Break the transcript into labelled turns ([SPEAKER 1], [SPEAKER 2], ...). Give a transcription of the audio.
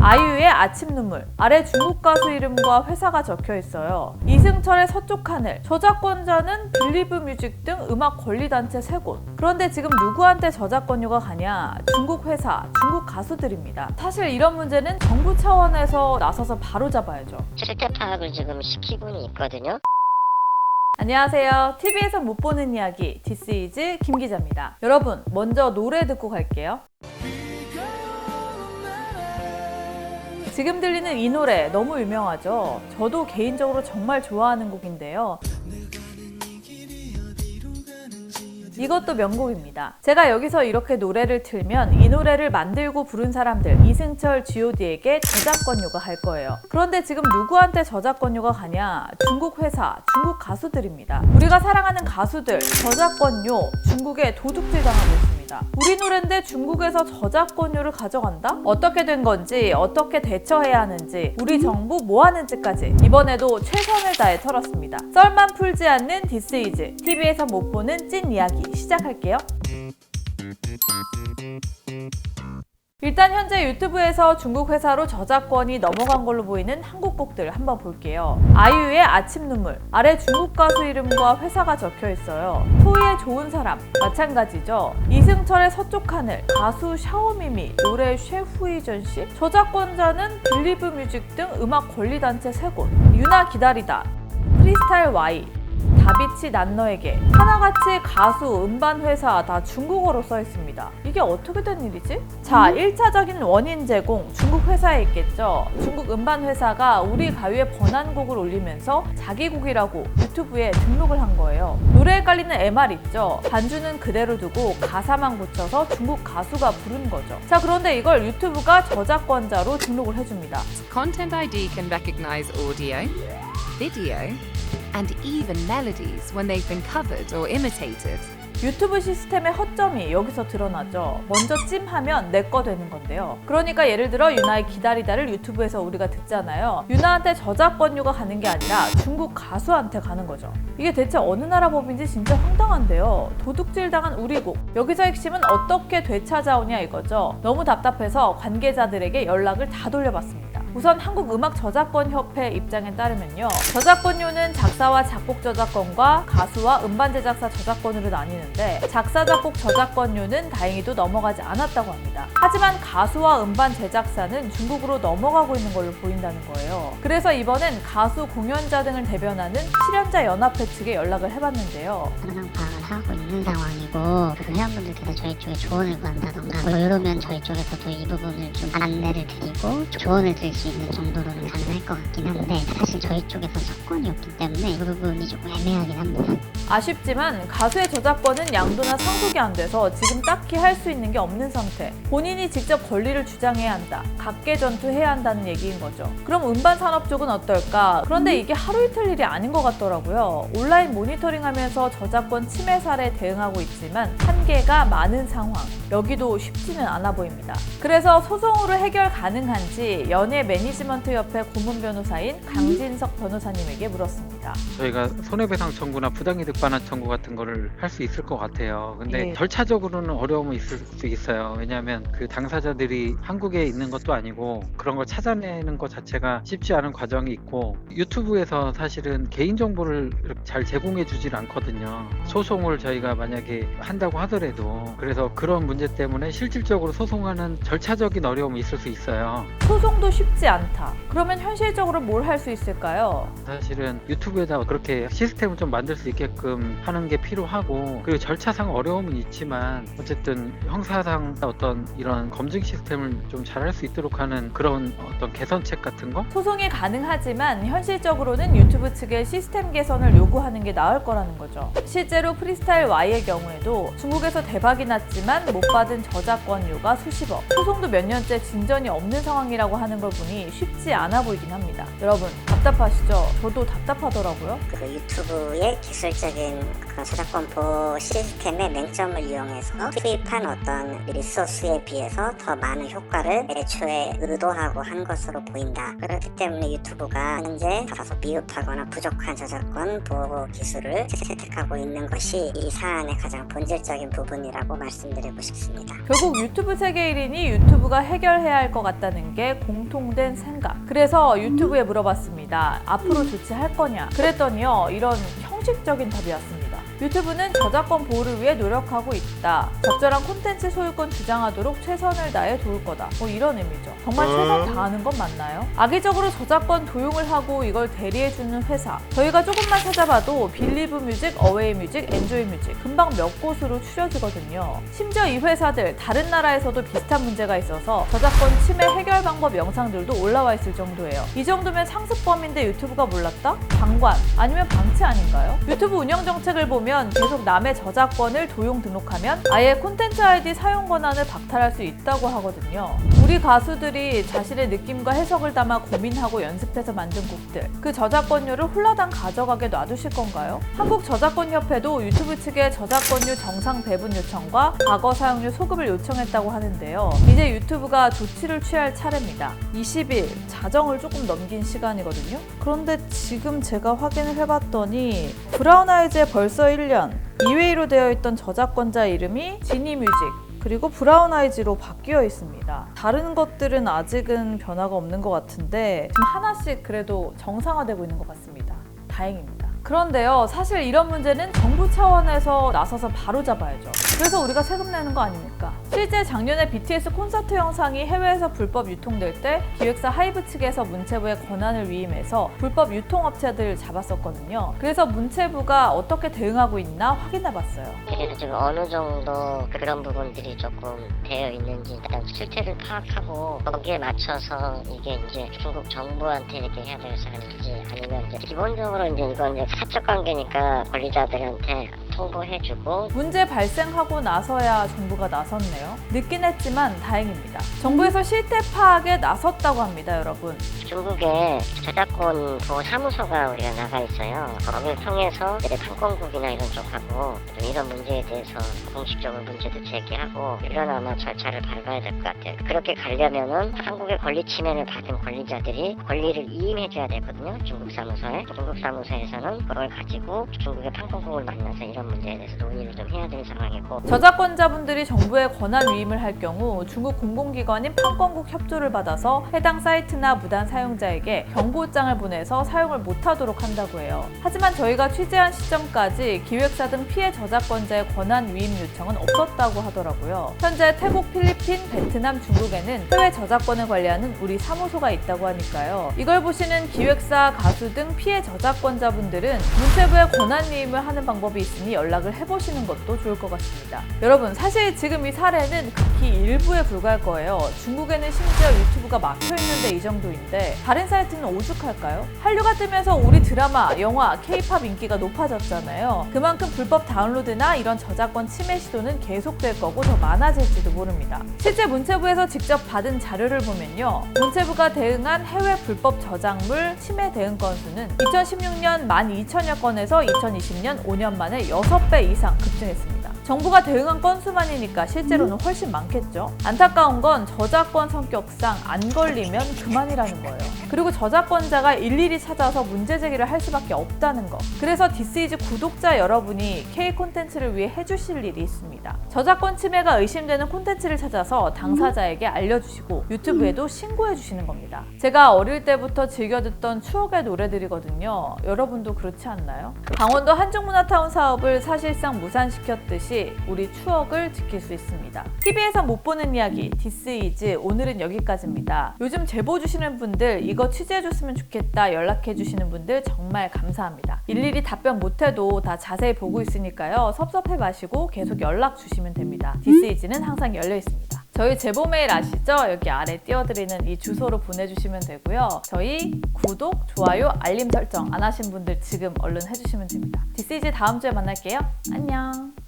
[SPEAKER 1] 아이유의 아침 눈물, 아래 중국 가수 이름과 회사가 적혀 있어요. 이승철의 서쪽 하늘, 저작권자는 빌리브 뮤직 등 음악 권리 단체 3곳. 그런데 지금 누구한테 저작권료가 가냐? 중국 회사, 중국 가수들입니다. 사실 이런 문제는 정부 차원에서 나서서 바로 잡아야죠.
[SPEAKER 2] 실태 파악을 지금 시키고는 있거든요.
[SPEAKER 1] 안녕하세요. TV에서 못 보는 이야기 This is 김 기자입니다. 여러분, 먼저 노래 듣고 갈게요. 지금 들리는 이 노래 너무 유명하죠? 저도 개인적으로 정말 좋아하는 곡인데요. 이것도 명곡입니다. 제가 여기서 이렇게 노래를 틀면 이 노래를 만들고 부른 사람들 이승철, G.O.D에게 저작권료가 갈 거예요. 그런데 지금 누구한테 저작권료가 가냐? 중국 회사, 중국 가수들입니다. 우리가 사랑하는 가수들 저작권료 중국에 도둑질 당하고 있습니다. 우리 노래인데 중국에서 저작권료를 가져간다? 어떻게 된 건지, 어떻게 대처해야 하는지, 우리 정부 뭐 하는지까지 이번에도 최선을 다해 털었습니다. 썰만 풀지 않는 This is TV에서 못 보는 찐 이야기 시작할게요. 일단 현재 유튜브에서 중국 회사로 저작권이 넘어간 걸로 보이는 한국 곡들 한번 볼게요. 아이유의 아침 눈물, 아래 중국 가수 이름과 회사가 적혀 있어요. 토이의 좋은 사람, 마찬가지죠. 이승철의 서쪽 하늘, 가수 샤오미미, 노래 쉐후이전씨, 저작권자는 빌리브 뮤직 등 음악 권리 단체 3곳. 유나 기다리다, 프리스타일 Y, 다비치 난 너에게, 하나같이 가수, 음반 회사 다 중국어로 써 있습니다. 이게 어떻게 된 일이지? 자, 1차적인 원인 제공, 중국 회사에 있겠죠. 중국 음반 회사가 우리 가요에 번안곡을 올리면서 자기 곡이라고 유튜브에 등록을 한 거예요. 노래에 깔리는 MR 있죠. 반주는 그대로 두고 가사만 고쳐서 중국 가수가 부른 거죠. 자, 그런데 이걸 유튜브가 저작권자로 등록을 해줍니다.
[SPEAKER 3] Content ID can recognize audio, video, and even melodies when they've been covered or imitated.
[SPEAKER 1] 유튜브 시스템의 허점이 여기서 드러나죠. 먼저 찜하면 내 거 되는 건데요. 그러니까 예를 들어 유나의 기다리다를 유튜브에서 우리가 듣잖아요. 유나한테 저작권료가 가는 게 아니라 중국 가수한테 가는 거죠. 이게 대체 어느 나라 법인지 진짜 황당한데요. 도둑질 당한 우리 곡. 여기서 핵심은 어떻게 되찾아오냐 이거죠. 너무 답답해서 관계자들에게 연락을 다 돌려봤습니다. 우선 한국음악저작권협회 입장에 따르면요. 저작권료는 작사와 작곡 저작권과 가수와 음반 제작사 저작권으로 나뉘는데 작사, 작곡 저작권료는 다행히도 넘어가지 않았다고 합니다. 하지만 가수와 음반 제작사는 중국으로 넘어가고 있는 걸로 보인다는 거예요. 그래서 이번엔 가수, 공연자 등을 대변하는 실현자 연합회 측에 연락을 해봤는데요.
[SPEAKER 2] 항상 파악을 하고 있는 상황이고 그 회원분들께서 저희 쪽에 조언을 구한다던가 뭐 이러면 저희 쪽에서도 이 부분을 좀 안내를 드리고 조언을 드릴 수 있는 정도로는 가능할 것 같긴 한데 사실 저희 쪽에서 석권이 없기 때문에 이 부분이 조금 애매하긴 합니다.
[SPEAKER 1] 아쉽지만 가수의 저작권은 양도나 상속이 안 돼서 지금 딱히 할 수 있는 게 없는 상태. 본인이 직접 권리를 주장해야 한다. 각계전투해야 한다는 얘기인 거죠. 그럼 음반 산업 쪽은 어떨까? 그런데 이게 하루 이틀 일이 아닌 것 같더라고요. 온라인 모니터링하면서 저작권 침해 사례에 대응하고 있지만 한계가 많은 상황. 여기도 쉽지는 않아 보입니다. 그래서 소송으로 해결 가능한지 연예 매니지먼트 협회 고문 변호사인 강진석 변호사님에게 물었습니다.
[SPEAKER 4] 저희가 손해배상 청구나 부당이득 반환 청구 같은 거를 할 수 있을 것 같아요. 근데
[SPEAKER 1] 예.
[SPEAKER 4] 절차적으로는 어려움이 있을 수 있어요. 왜냐하면 그 당사자들이 한국에 있는 것도 아니고 그런 걸 찾아내는 것 자체가 쉽지 않은 과정이 있고 유튜브에서 사실은 개인정보를 잘 제공해 주질 않거든요. 소송을 저희가 만약에 한다고 하더라도 그래서 그런 문제 때문에 실질적으로 소송하는 절차적인 어려움이 있을 수 있어요.
[SPEAKER 1] 소송도 쉽지 않다. 그러면 현실적으로 뭘 할 수 있을까요?
[SPEAKER 4] 사실은 유튜브에다 그렇게 시스템을 좀 만들 수 있게끔 하는 게 필요하고 그리고 절차상 어려움은 있지만 어쨌든 형사상 어떤 이런 검증 시스템을 좀 잘할 수 있도록 하는 그런 어떤 개선책 같은 거?
[SPEAKER 1] 소송이 가능하지만 현실적으로는 유튜브 측에 시스템 개선을 요구하는 게 나을 거라는 거죠. 실제로 프리스타일 Y의 경우에도 중국에서 대박이 났지만 못 받은 저작권료가 수십억. 소송도 몇 년째 진전이 없는 상황이라고 하는 걸 보니 쉽지 않아 보이긴 합니다. 여러분, 답답하시죠? 저도 답답하더라고요.
[SPEAKER 5] 그 유튜브의 기술적인 그런 저작권 보호 시스템의 맹점을 이용해서 투입한 어떤 리소스에 비해서 더 많은 효과를 애초에 의도하고 한 것으로 보인다. 그렇기 때문에 유튜브가 현재 다소 미흡하거나 부족한 저작권 보호 기술을 채택하고 있는 것이 이 사안의 가장 본질적인 부분이라고 말씀드리고 싶습니다.
[SPEAKER 1] 결국 유튜브 세계 1인이 유튜브가 해결해야 할 것 같다는 게 공통된 생각. 그래서 유튜브에 물어봤습니다. 앞으로 조치할 거냐? 그랬더니요, 이런 형식적인 답이 왔습니다. 유튜브는 저작권 보호를 위해 노력하고 있다. 적절한 콘텐츠 소유권 주장하도록 최선을 다해 도울 거다. 뭐 이런 의미죠. 정말 최선 다하는 건 맞나요? 악의적으로 저작권 도용을 하고 이걸 대리해주는 회사. 저희가 조금만 찾아봐도 빌리브 뮤직, 어웨이 뮤직, 엔조이 뮤직 금방 몇 곳으로 추려지거든요. 심지어 이 회사들 다른 나라에서도 비슷한 문제가 있어서 저작권 침해 해결 방법 영상들도 올라와 있을 정도예요. 이 정도면 상습범인데 유튜브가 몰랐다? 방관 아니면 방치 아닌가요? 유튜브 운영 정책을 보면 계속 남의 저작권을 도용 등록하면 아예 콘텐츠 아이디 사용 권한을 박탈할 수 있다고 하거든요. 우리 가수들이 자신의 느낌과 해석을 담아 고민하고 연습해서 만든 곡들, 그 저작권료를 홀라당 가져가게 놔두실 건가요? 한국저작권협회도 유튜브 측에 저작권료 정상 배분 요청과 과거 사용료 소급을 요청했다고 하는데요. 이제 유튜브가 조치를 취할 차례입니다. 20일, 자정을 조금 넘긴 시간이거든요. 그런데 지금 제가 확인을 해봤더니 브라운 아이즈의 벌써 1년 2회로 되어 있던 저작권자 이름이 지니뮤직 그리고 브라운 아이즈로 바뀌어 있습니다. 다른 것들은 아직은 변화가 없는 것 같은데 지금 하나씩 그래도 정상화되고 있는 것 같습니다. 다행입니다. 그런데요, 사실 이런 문제는 정부 차원에서 나서서 바로 잡아야죠. 그래서 우리가 세금 내는 거 아닙니까? 실제 작년에 BTS 콘서트 영상이 해외에서 불법 유통될 때 기획사 하이브 측에서 문체부에 권한을 위임해서 불법 유통업체들을 잡았었거든요. 그래서 문체부가 어떻게 대응하고 있나 확인해봤어요.
[SPEAKER 6] 그래서 지금 어느 정도 그런 부분들이 조금 되어 있는지 일단 실태를 파악하고 거기에 맞춰서 이게 이제 중국 정부한테 이렇게 해야 돼서 하는지 아니면 이제 기본적으로 이제 이건 이제 사적 관계니까 권리자들한테 통보해주고
[SPEAKER 1] 문제 발생하고 나서야 정부가 나섰네요. 늦긴 했지만 다행입니다. 정부에서 실태 파악에 나섰다고 합니다, 여러분.
[SPEAKER 6] 중국에 저작권 보호 사무소가 우리가 나가 있어요. 거기를 통해서 판권국이나 이런 쪽하고 좀 이런 문제에 대해서 공식적으로 문제도 제기하고 이런 아마 절차를 밟아야 될 것 같아요. 그렇게 가려면은 한국의 권리 침해를 받은 권리자들이 권리를 이임해줘야 되거든요. 중국 사무소에. 중국 사무소에서는 그걸 가지고 중국의 판권국을 만나서 이런 문제에 대해서 논의를 좀 해야 되는 상황이고
[SPEAKER 1] 저작권자분들이 정부에 권한 위임을 할 경우 중국 공공기관인 판권국 협조를 받아서 해당 사이트나 무단 사용자에게 경고장을 보내서 사용을 못하도록 한다고 해요. 하지만 저희가 취재한 시점까지 기획사 등 피해 저작권자의 권한 위임 요청은 없었다고 하더라고요. 현재 태국, 필리핀, 베트남, 중국에는 해외 저작권을 관리하는 우리 사무소가 있다고 하니까요. 이걸 보시는 기획사, 가수 등 피해 저작권자분들은 문체부에 권한 위임을 하는 방법이 있으니 연락을 해보시는 것도 좋을 것 같습니다. 여러분, 사실 지금 이 사례는 극히 일부에 불과할 거예요. 중국에는 심지어 유튜브가 막혀있는데 이 정도인데 다른 사이트는 오죽할까요? 한류가 뜨면서 우리 드라마, 영화, K-팝 인기가 높아졌잖아요. 그만큼 불법 다운로드나 이런 저작권 침해 시도는 계속될 거고 더 많아질지도 모릅니다. 실제 문체부에서 직접 받은 자료를 보면요. 문체부가 대응한 해외 불법 저작물 침해 대응 건수는 2016년 12,000여 건에서 2020년 5년 만에 6배 이상 급증했습니다. 정부가 대응한 건수만이니까 실제로는 훨씬 많겠죠. 안타까운 건 저작권 성격상 안 걸리면 그만이라는 거예요. 그리고 저작권자가 일일이 찾아서 문제 제기를 할 수밖에 없다는 거. 그래서 디스이즈 구독자 여러분이 K 콘텐츠를 위해 해주실 일이 있습니다. 저작권 침해가 의심되는 콘텐츠를 찾아서 당사자에게 알려주시고 유튜브에도 신고해 주시는 겁니다. 제가 어릴 때부터 즐겨 듣던 추억의 노래들이거든요. 여러분도 그렇지 않나요? 강원도 한중문화타운 사업을 사실상 무산시켰듯이 우리 추억을 지킬 수 있습니다. TV에서 못 보는 이야기 디스이즈 오늘은 여기까지입니다. 요즘 제보 주시는 분들 이거 취재해줬으면 좋겠다 연락해주시는 분들 정말 감사합니다. 일일이 답변 못해도 다 자세히 보고 있으니까요. 섭섭해 마시고 계속 연락 주시면 됩니다. 디스이즈는 항상 열려 있습니다. 저희 제보 메일 아시죠? 여기 아래 띄워드리는 이 주소로 보내주시면 되고요. 저희 구독, 좋아요, 알림 설정 안 하신 분들 지금 얼른 해주시면 됩니다. 디스이즈 다음 주에 만날게요. 안녕.